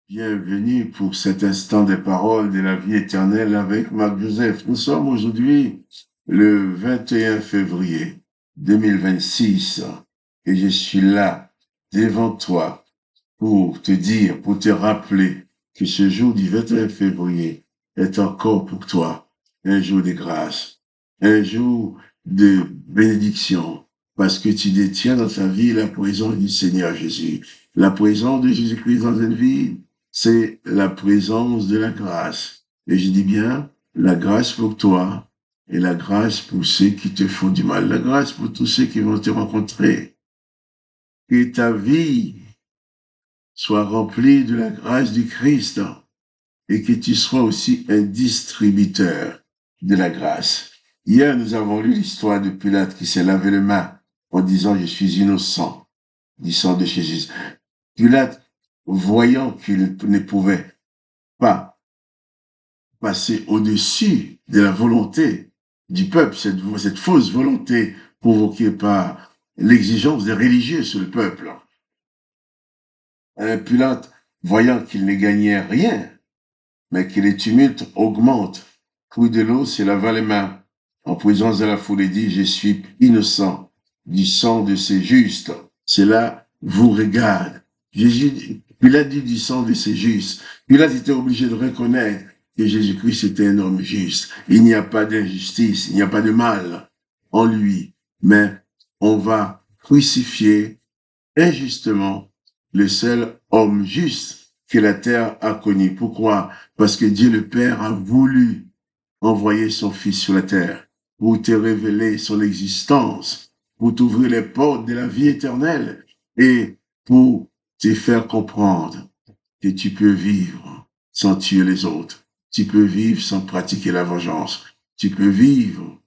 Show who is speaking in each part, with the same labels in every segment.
Speaker 1: Bienvenue pour cet instant des paroles de la vie éternelle avec Marc Joseph. Nous sommes aujourd'hui le 21 février 2026 et je suis là devant toi pour te dire, pour te rappeler que ce jour du 21 février est encore pour toi un jour de grâce, un jour de bénédiction, parce que tu détiens dans ta vie la présence du Seigneur Jésus. La présence de Jésus-Christ dans une vie, c'est la présence de la grâce. Et je dis bien, la grâce pour toi et la grâce pour ceux qui te font du mal, la grâce pour tous ceux qui vont te rencontrer. Que ta vie soit remplie de la grâce du Christ et que tu sois aussi un distributeur de la grâce. Hier, nous avons lu l'histoire de Pilate qui s'est lavé les mains en disant « Je suis innocent du sang de Jésus ». Pilate, voyant qu'il ne pouvait pas passer au-dessus de la volonté du peuple, cette fausse volonté provoquée par l'exigence des religieux sur le peuple. Pilate, voyant qu'il ne gagnait rien, mais que les tumultes augmentent, prit de l'eau, se lava les mains, en présence de la foule et dit, je suis innocent du sang de ces justes. Cela vous regarde. Pilate dit du sang de ces justes. Pilate était obligé de reconnaître que Jésus-Christ était un homme juste. Il n'y a pas d'injustice, il n'y a pas de mal en lui, mais on va crucifier injustement le seul homme juste que la terre a connu. Pourquoi? Parce que Dieu le Père a voulu envoyer son Fils sur la terre pour te révéler son existence, pour t'ouvrir les portes de la vie éternelle et pour te faire comprendre que tu peux vivre sans tuer les autres. Tu peux vivre sans pratiquer la vengeance. Tu peux vivre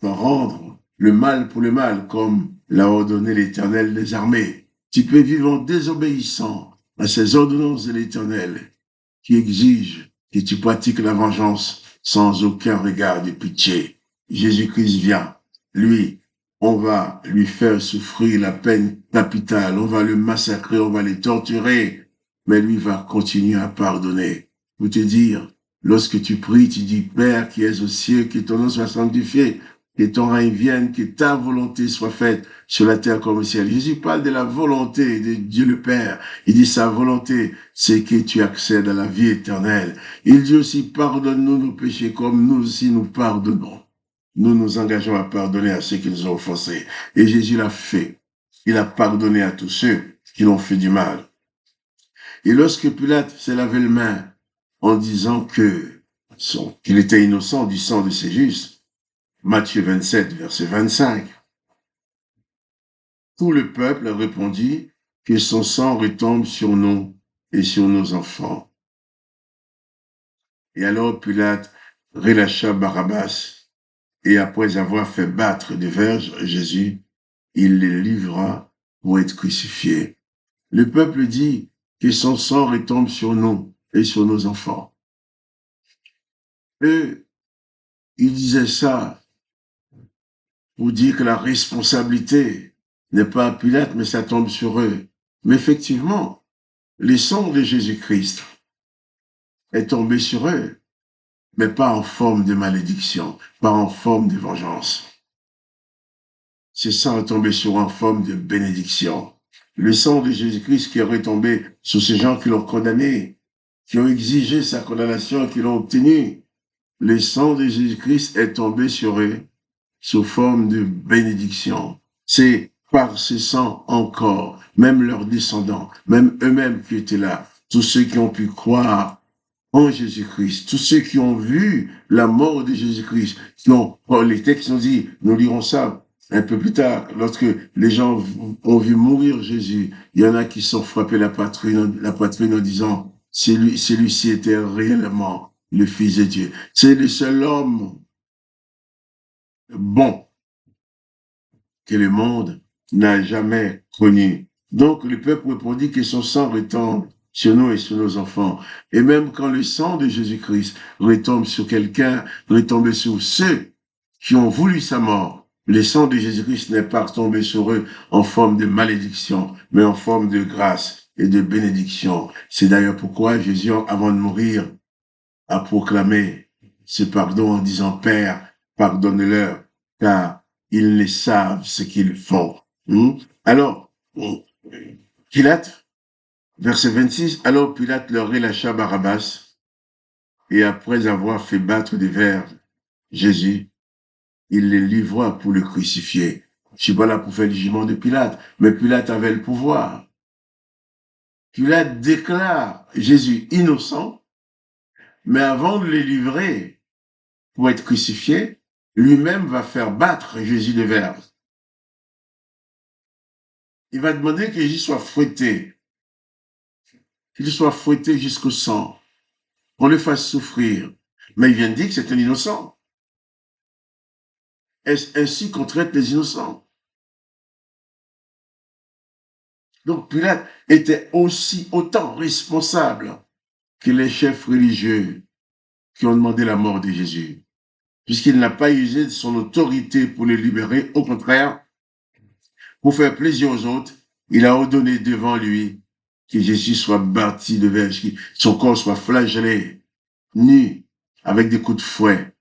Speaker 1: sans rendre le mal pour le mal, comme l'a ordonné l'Éternel des armées. Tu peux vivre en désobéissant à ces ordonnances de l'Éternel qui exigent que tu pratiques la vengeance sans aucun regard de pitié. Jésus-Christ vient. Lui, on va lui faire souffrir la peine capitale, on va le massacrer, on va le torturer, mais lui va continuer à pardonner. Pour te dire, lorsque tu pries, tu dis, Père qui es aux cieux, que ton nom soit sanctifié, que ton règne vienne, que ta volonté soit faite sur la terre comme au ciel. Jésus parle de la volonté de Dieu le Père. Il dit sa volonté, c'est que tu accèdes à la vie éternelle. Il dit aussi, pardonne-nous nos péchés comme nous aussi nous pardonnons. Nous nous engageons à pardonner à ceux qui nous ont offensés. Et Jésus l'a fait. Il a pardonné à tous ceux qui l'ont fait du mal. Et lorsque Pilate s'est lavé les mains en disant qu'il était innocent du sang de ses justes, Matthieu 27, verset 25, tout le peuple répondit que son sang retombe sur nous et sur nos enfants. Et alors Pilate relâcha Barabbas, et après avoir fait battre des verges Jésus, il les livra pour être crucifié. Le peuple dit que son sang retombe sur nous et sur nos enfants. Eux, ils disaient ça pour dire que la responsabilité n'est pas à Pilate, mais ça tombe sur eux. Mais effectivement, le sang de Jésus-Christ est tombé sur eux, mais pas en forme de malédiction, pas en forme de vengeance. Ce sang est tombé sur en forme de bénédiction. Le sang de Jésus-Christ qui est retombé sur ces gens qui l'ont condamné, qui ont exigé sa condamnation et qui l'ont obtenu. Le sang de Jésus-Christ est tombé sur eux sous forme de bénédiction. C'est par ce sang encore, même leurs descendants, même eux-mêmes qui étaient là, tous ceux qui ont pu croire en Jésus-Christ, tous ceux qui ont vu la mort de Jésus-Christ, les textes ont dit, nous lirons ça un peu plus tard, lorsque les gens ont vu mourir Jésus, il y en a qui sont frappés la poitrine en disant, celui-ci était réellement le Fils de Dieu. C'est le seul homme bon que le monde n'a jamais connu. Donc le peuple répondit que son sang retombe sur nous et sur nos enfants. Et même quand le sang de Jésus-Christ retombe sur quelqu'un, retombe sur ceux qui ont voulu sa mort, le sang de Jésus-Christ n'est pas tombé sur eux en forme de malédiction, mais en forme de grâce. et de bénédiction. C'est d'ailleurs pourquoi Jésus, avant de mourir, a proclamé ce pardon en disant, Père, pardonne-leur, car ils ne savent ce qu'ils font. Alors, Pilate, verset 26, alors Pilate leur relâcha Barabbas, et après avoir fait battre des vers Jésus, il les livra pour le crucifier. Je suis pas là pour faire le jugement de Pilate, mais Pilate avait le pouvoir. Pilate déclare Jésus innocent, mais avant de le livrer pour être crucifié, lui-même va faire battre Jésus de vers. Il va demander que Jésus soit fouetté, qu'il soit fouetté jusqu'au sang, qu'on le fasse souffrir. Mais il vient de dire que c'est un innocent. Est-ce ainsi qu'on traite les innocents? Donc Pilate était aussi autant responsable que les chefs religieux qui ont demandé la mort de Jésus, puisqu'il n'a pas usé de son autorité pour les libérer. Au contraire, pour faire plaisir aux autres, il a ordonné devant lui que Jésus soit bâti de verge, que son corps soit flagellé, nu, avec des coups de fouet.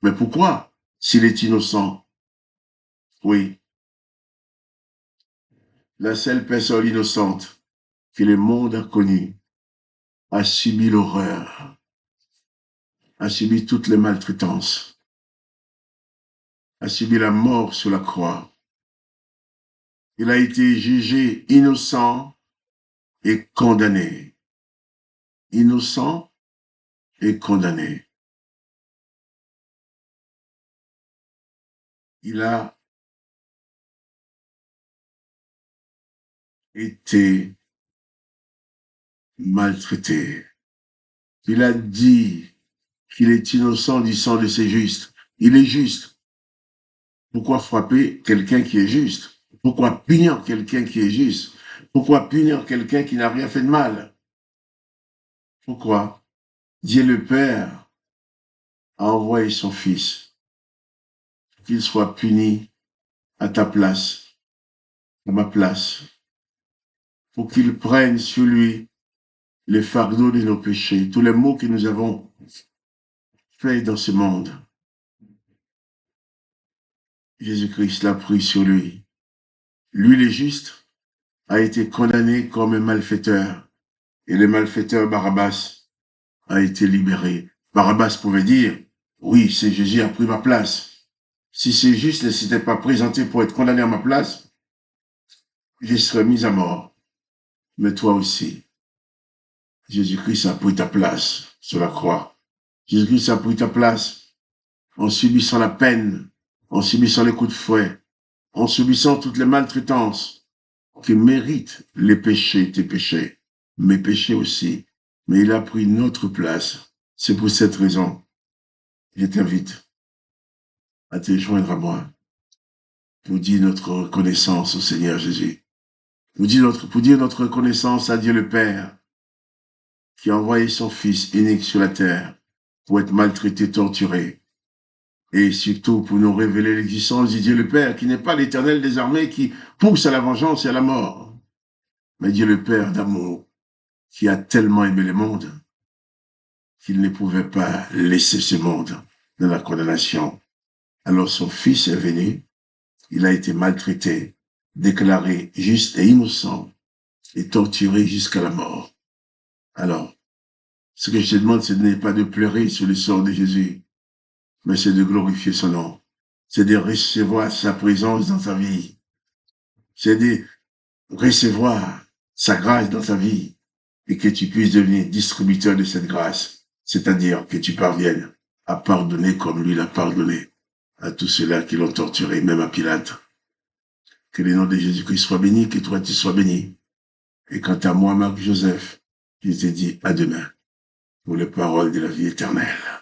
Speaker 1: Mais pourquoi? S'il est innocent. Oui, la seule personne innocente que le monde a connue a subi l'horreur, a subi toutes les maltraitances, a subi la mort sur la croix. Il a été jugé innocent et condamné. Innocent et condamné. Il a été maltraité. Il a dit qu'il est innocent du sang de ses justes. Il est juste. Pourquoi frapper quelqu'un qui est juste? Pourquoi punir quelqu'un qui est juste? Pourquoi punir quelqu'un qui n'a rien fait de mal? Pourquoi? Dieu le Père a envoyé son Fils, qu'il soit puni à ta place, à ma place, pour qu'il prenne sur lui le fardeau de nos péchés, tous les maux que nous avons faits dans ce monde. Jésus-Christ l'a pris sur lui. Lui, le juste, a été condamné comme un malfaiteur, et le malfaiteur Barabbas a été libéré. Barabbas pouvait dire, oui, c'est Jésus a pris ma place. Si c'est juste ne s'était pas présenté pour être condamné à ma place, je serais mis à mort. Mais toi aussi, Jésus-Christ a pris ta place sur la croix. Jésus-Christ a pris ta place en subissant la peine, en subissant les coups de fouet, en subissant toutes les maltraitances qui méritent les péchés, tes péchés, mes péchés aussi. Mais il a pris notre place. C'est pour cette raison, je t'invite à te joindre à moi pour dire notre reconnaissance au Seigneur Jésus. Pour dire notre reconnaissance à Dieu le Père qui a envoyé son Fils unique sur la terre pour être maltraité, torturé. Et surtout pour nous révéler l'existence de Dieu le Père, qui n'est pas l'Éternel des armées qui pousse à la vengeance et à la mort, mais Dieu le Père d'amour, qui a tellement aimé le monde qu'il ne pouvait pas laisser ce monde dans la condamnation. Alors son Fils est venu, il a été maltraité, déclaré juste et innocent, et torturé jusqu'à la mort. Alors, ce que je te demande, ce n'est pas de pleurer sur le sort de Jésus, mais c'est de glorifier son nom. C'est de recevoir sa présence dans ta vie. C'est de recevoir sa grâce dans ta vie et que tu puisses devenir distributeur de cette grâce. C'est-à-dire que tu parviennes à pardonner comme lui l'a pardonné à tous ceux-là qui l'ont torturé, même à Pilate. Que le nom de Jésus-Christ soit béni, que toi tu sois béni. Et quant à moi, Marc Joseph, je te dis à demain pour les paroles de la vie éternelle.